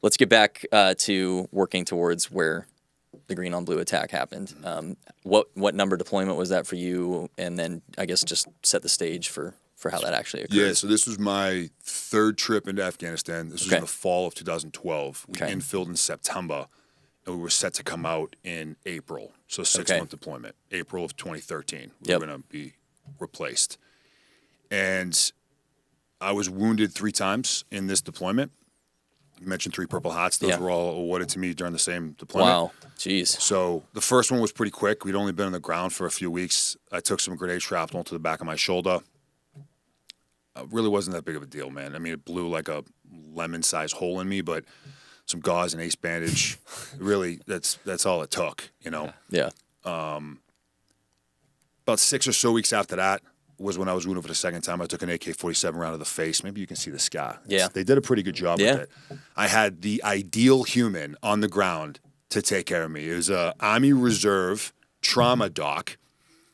let's get back to working towards where the green on blue attack happened. What number deployment was that for you? And then I guess just set the stage for how that actually occurred. Yeah, so this was my third trip into Afghanistan. This was in the fall of 2012. We infilled in September, and we were set to come out in April. So 6-month deployment, April of 2013. We were going to be replaced. And I was wounded 3 times in this deployment. You mentioned 3 Purple Hearts. Those were all awarded to me during the same deployment. Wow, jeez. So the first one was pretty quick. We'd only been on the ground for a few weeks. I took some grenade shrapnel to the back of my shoulder. Really wasn't that big of a deal, man. I mean, it blew like a lemon-sized hole in me, but some gauze and ace bandage, really, that's all it took, you know? Yeah. About 6 or so weeks after that was when I was wounded for the second time. I took an AK-47 round to the face. Maybe you can see the scar. Yeah. They did a pretty good job with it. I had the ideal human on the ground to take care of me. It was a Army Reserve trauma doc,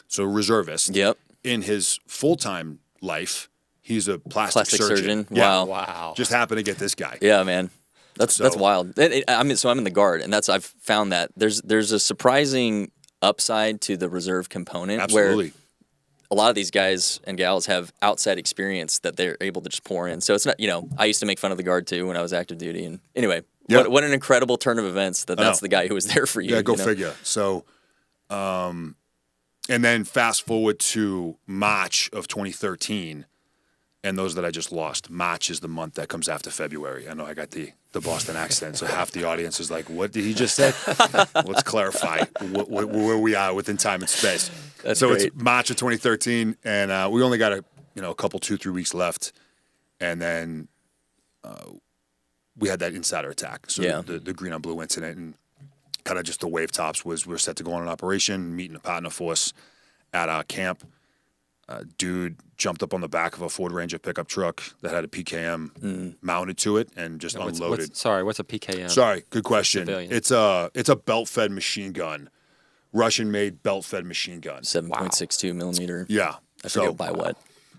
so reservist. Yep. In his full-time life, he's a plastic surgeon. Yeah. Wow. Just happened to get this guy. Yeah, man. That's wild. I'm in the Guard, and I've found that there's a surprising upside to the reserve component. Absolutely. Where a lot of these guys and gals have outside experience that they're able to just pour in. So it's not, I used to make fun of the Guard too when I was active duty. And anyway, what an incredible turn of events that's the guy who was there for you. Yeah, go figure. So, and then fast forward to March of 2013. And those that I just lost. March is the month that comes after February. I know I got the Boston accent, so half the audience is like, what did he just say? Let's clarify where we are within time and space. That's great. It's March of 2013, and we only got a couple, 2-3 weeks left. And then we had that insider attack. So the green on blue incident, and kind of just the wave tops was we were set to go on an operation, meeting a partner force at our camp. Dude jumped up on the back of a Ford Ranger pickup truck that had a PKM mounted to it and just unloaded. What's a PKM? Sorry, good question. Civilian. It's a belt-fed machine gun, Russian-made belt-fed machine gun. 7.62 millimeter. Yeah. I forget by what.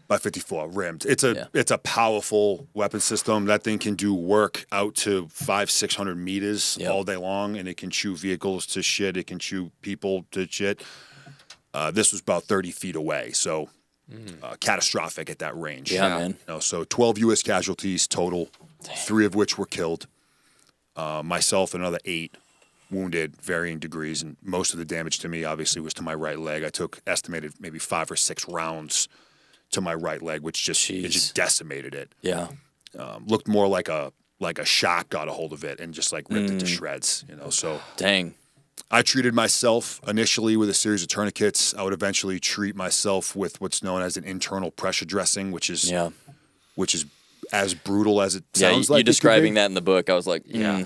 By 54 rimmed. It's a powerful weapon system. That thing can do work out to 500-600 meters all day long, and it can chew vehicles to shit. It can chew people to shit. This was about 30 feet away, so. Catastrophic at that range. Yeah, man. So 12 U.S. casualties total, 3 of which were killed. Myself and another 8 wounded, varying degrees, and most of the damage to me obviously was to my right leg. I took estimated maybe 5 or 6 rounds to my right leg, which just decimated it. Yeah, looked more like a shark got a hold of it and just like ripped it to shreds. So dang. I treated myself initially with a series of tourniquets. I would eventually treat myself with what's known as an internal pressure dressing, which is as brutal as it sounds like. You describing that in the book, I was like, Yeah,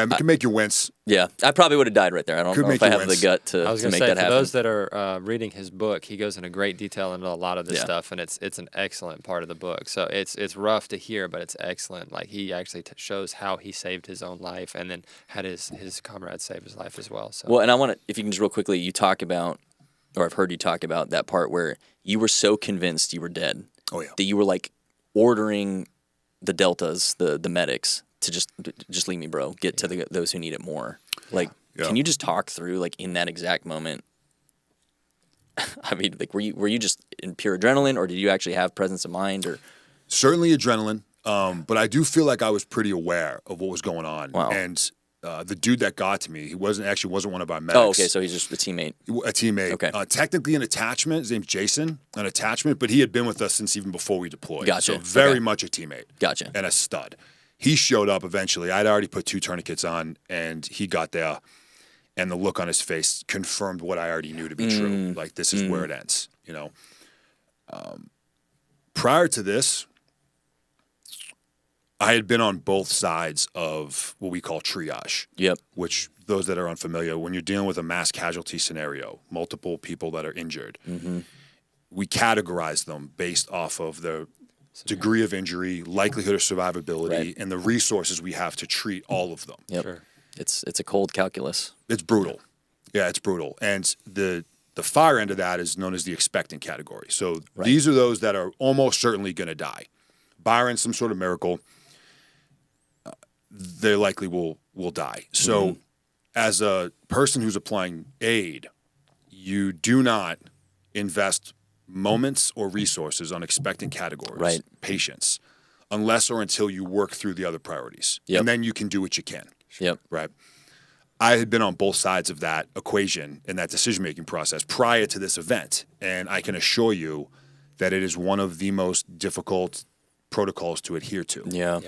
it can make you wince. Yeah, I probably would have died right there. I don't know if I have the gut to make that happen. For those that are reading his book, he goes into great detail into a lot of this stuff, and it's an excellent part of the book. So it's rough to hear, but it's excellent. Like he actually shows how he saved his own life, and then had his comrades save his life as well. So. Well, and I want to, if you can just real quickly, you talk about, or I've heard you talk about that part where you were so convinced you were dead. Oh yeah. That you were like ordering the deltas, the medics, to just leave me, bro. Get to those who need it more. Like, can you just talk through, like, in that exact moment? I mean, like, were you just in pure adrenaline, or did you actually have presence of mind? Or certainly adrenaline, but I do feel like I was pretty aware of what was going on. Wow. And the dude that got to me, he wasn't one of our medics. Oh, okay, so he's just a teammate. A teammate. Okay. Technically an attachment. His name's Jason, an attachment, but he had been with us since even before we deployed. Gotcha. So very much a teammate. Gotcha. And a stud. He showed up eventually. I'd already put 2 tourniquets on, and he got there, and the look on his face confirmed what I already knew to be true. Like, this is where it ends, Prior to this, I had been on both sides of what we call triage. Yep. Which, those that are unfamiliar, when you're dealing with a mass casualty scenario, multiple people that are injured, we categorize them based off of the degree of injury, likelihood of survivability, and the resources we have to treat all of them. Yep. Sure. It's a cold calculus. It's brutal. Yeah, it's brutal. And the far end of that is known as the expectant category. So these are those that are almost certainly going to die, barring some sort of miracle. they likely will die. So as a person who's applying aid, you do not invest moments or resources on expectant categories, patience, unless or until you work through the other priorities. And then you can do what you can. Right. I had been on both sides of that equation in that decision-making process prior to this event, and I can assure you that it is one of the most difficult protocols to adhere to.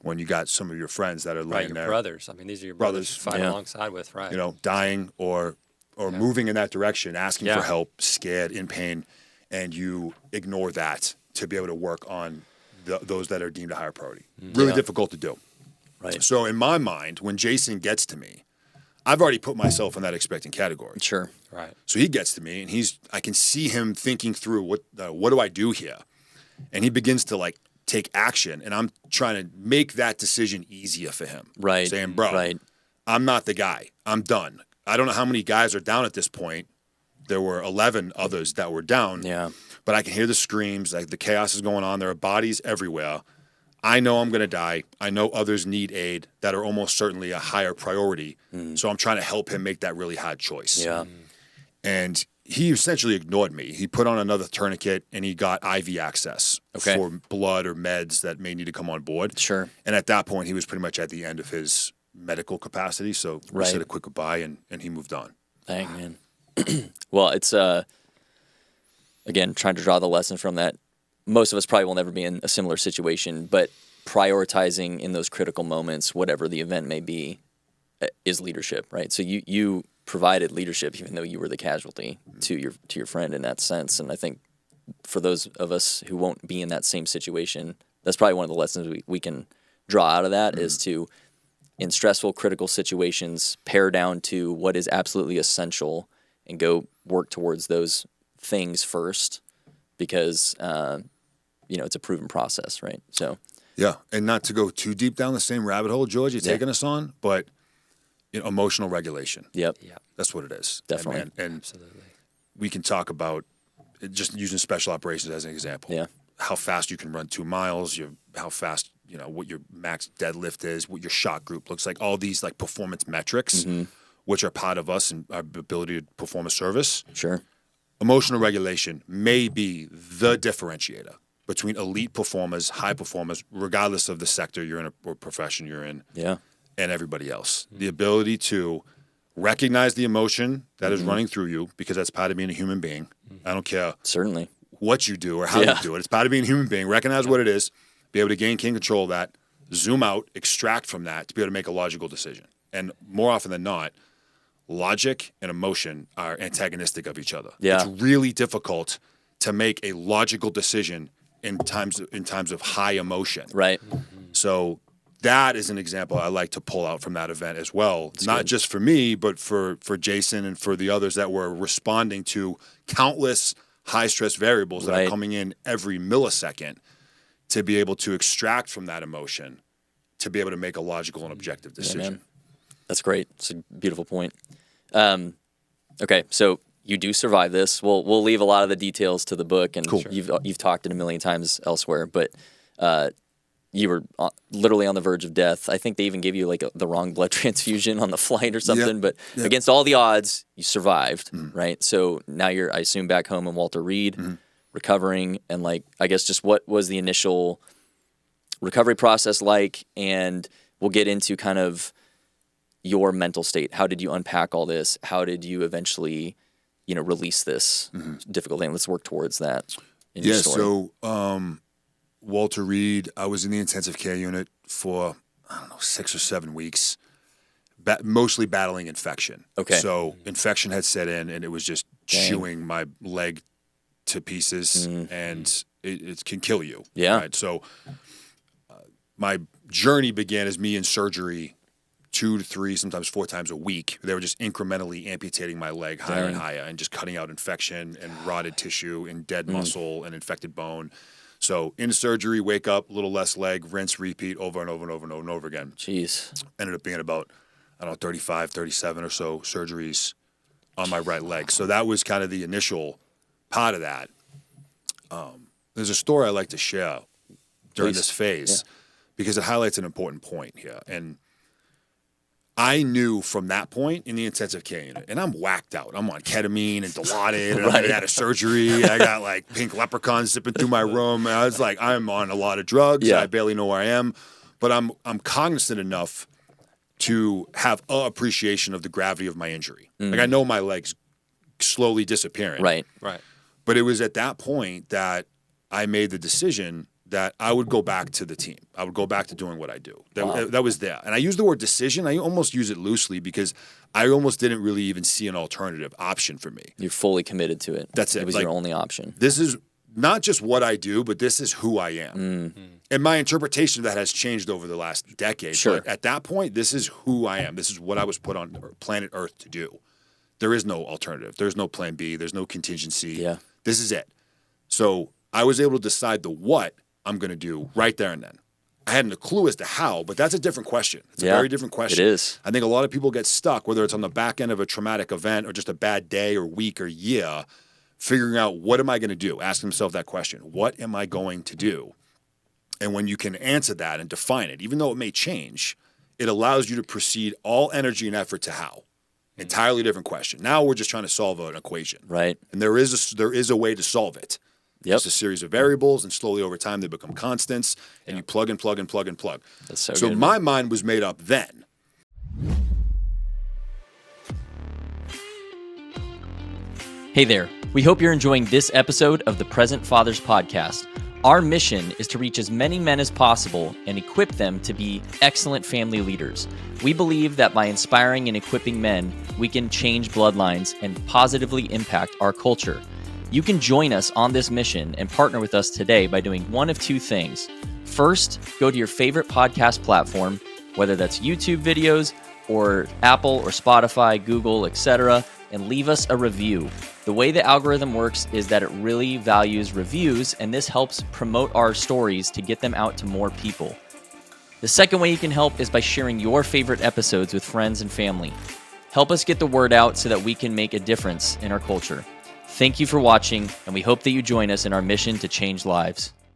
When you got some of your friends that are laying there. Your brothers. I mean, these are your brothers you fight alongside with, right? You know, dying or moving in that direction, asking for help, scared, in pain, and you ignore that to be able to work on those that are deemed a higher priority. Really difficult to do. Right. So in my mind, when Jason gets to me, I've already put myself in that expectant category. Sure. Right. So he gets to me, and I can see him thinking through what do I do here, and he begins to like take action, and I'm trying to make that decision easier for him. Right. Saying, bro, I'm not the guy. I'm done. I don't know how many guys are down at this point. There were 11 others that were down. Yeah. But I can hear the screams, like the chaos is going on. There are bodies everywhere. I know I'm going to die. I know others need aid that are almost certainly a higher priority. So I'm trying to help him make that really hard choice. Yeah. And he essentially ignored me. He put on another tourniquet and he got IV access for blood or meds that may need to come on board. Sure. And at that point, he was pretty much at the end of his medical capacity. So we said a quick goodbye and he moved on. Dang, man. Well, it's, again, trying to draw the lesson from that. Most of us probably will never be in a similar situation, but prioritizing in those critical moments, whatever the event may be, is leadership, right? So you provided leadership, even though you were the casualty to your friend in that sense. And I think for those of us who won't be in that same situation, that's probably one of the lessons we can draw out of that is to, in stressful, critical situations, pare down to what is absolutely essential and go work towards those things first, because it's a proven process, right? So yeah, and not to go too deep down the same rabbit hole, George, you're taking us on, but emotional regulation. Yep. That's what it is. Definitely. And Absolutely. we can talk about just using special operations as an example. Yeah. How fast you can run 2 miles, how fast, what your max deadlift is, what your shot group looks like, all these like performance metrics, which are part of us and our ability to perform a service. Sure. Emotional regulation may be the differentiator between elite performers, high performers, regardless of the sector you're in or profession you're in, and everybody else. The ability to recognize the emotion that is running through you, because that's part of being a human being. I don't care Certainly what you do or how you do it. It's part of being a human being. Recognize what it is, be able to gain control of that, zoom out, extract from that to be able to make a logical decision. And more often than not, logic and emotion are antagonistic of each other. Yeah. It's really difficult to make a logical decision in times of high emotion. Right. So that is an example I like to pull out from that event as well. That's not just for me, but for Jason and for the others that were responding to countless high-stress variables that are coming in every millisecond, to be able to extract from that emotion, to be able to make a logical and objective decision. That's great. It's a beautiful point. Okay, so you do survive this. We'll leave a lot of the details to the book, and you've talked it a million times elsewhere, but you were literally on the verge of death. I think they even gave you like the wrong blood transfusion on the flight or something, but against all the odds, you survived, right? So now you're, I assume, back home in Walter Reed, recovering, and like, I guess just what was the initial recovery process like? And we'll get into kind of your mental state. How did you unpack all this? How did you eventually, release this difficult thing? Let's work towards that. In your story. So Walter Reed, I was in the intensive care unit for, 6 or 7 weeks, mostly battling infection. Okay. So infection had set in, and it was just chewing my leg to pieces, and it can kill you. Yeah. Right? So my journey began as me in surgery 2 to 3, sometimes 4 times a week. They were just incrementally amputating my leg higher and higher, and just cutting out infection and rotted tissue and dead muscle and infected bone. So in surgery, wake up, a little less leg, rinse, repeat over and over and over and over and over again. Jeez. Ended up being about, 35, 37 or so surgeries on my right leg. So that was kind of the initial part of that. There's a story I like to share during this phase. because it highlights an important point here. And I knew from that point in the intensive care unit, and I'm whacked out. I'm on ketamine and Dilaudid, and I had a surgery. I got like pink leprechauns zipping through my room. And I was like, I'm on a lot of drugs. I barely know where I am, but I'm cognizant enough to have an appreciation of the gravity of my injury. Like I know my leg's slowly disappearing. Right. But it was at that point that I made the decision that I would go back to the team. I would go back to doing what I do. That was there. And I use the word decision. I almost use it loosely because I almost didn't really even see an alternative option for me. You're fully committed to it. That's it. It was your only option. This is not just what I do, but this is who I am. And my interpretation of that has changed over the last decade. Sure. But at that point, this is who I am. This is what I was put on planet Earth to do. There is no alternative. There's no plan B. There's no contingency. Yeah. This is it. So I was able to decide the what I'm going to do right there and then. I hadn't a clue as to how, but that's a different question. It's a very different question. It is. I think a lot of people get stuck, whether it's on the back end of a traumatic event or just a bad day or week or year, figuring out what am I going to do? Asking themselves that question. What am I going to do? And when you can answer that and define it, even though it may change, it allows you to proceed all energy and effort to how. Entirely different question. Now we're just trying to solve an equation. Right. And there is a way to solve it. It's a series of variables, and slowly over time they become constants, and you plug and plug and plug and plug. That's so good. My mind was made up then. Hey there. We hope you're enjoying this episode of the Present Fathers Podcast. Our mission is to reach as many men as possible and equip them to be excellent family leaders. We believe that by inspiring and equipping men, we can change bloodlines and positively impact our culture. You can join us on this mission and partner with us today by doing one of two things. First, go to your favorite podcast platform, whether that's YouTube videos or Apple or Spotify, Google, etc., and leave us a review. The way the algorithm works is that it really values reviews, and this helps promote our stories to get them out to more people. The second way you can help is by sharing your favorite episodes with friends and family. Help us get the word out so that we can make a difference in our culture. Thank you for watching, and we hope that you join us in our mission to change lives.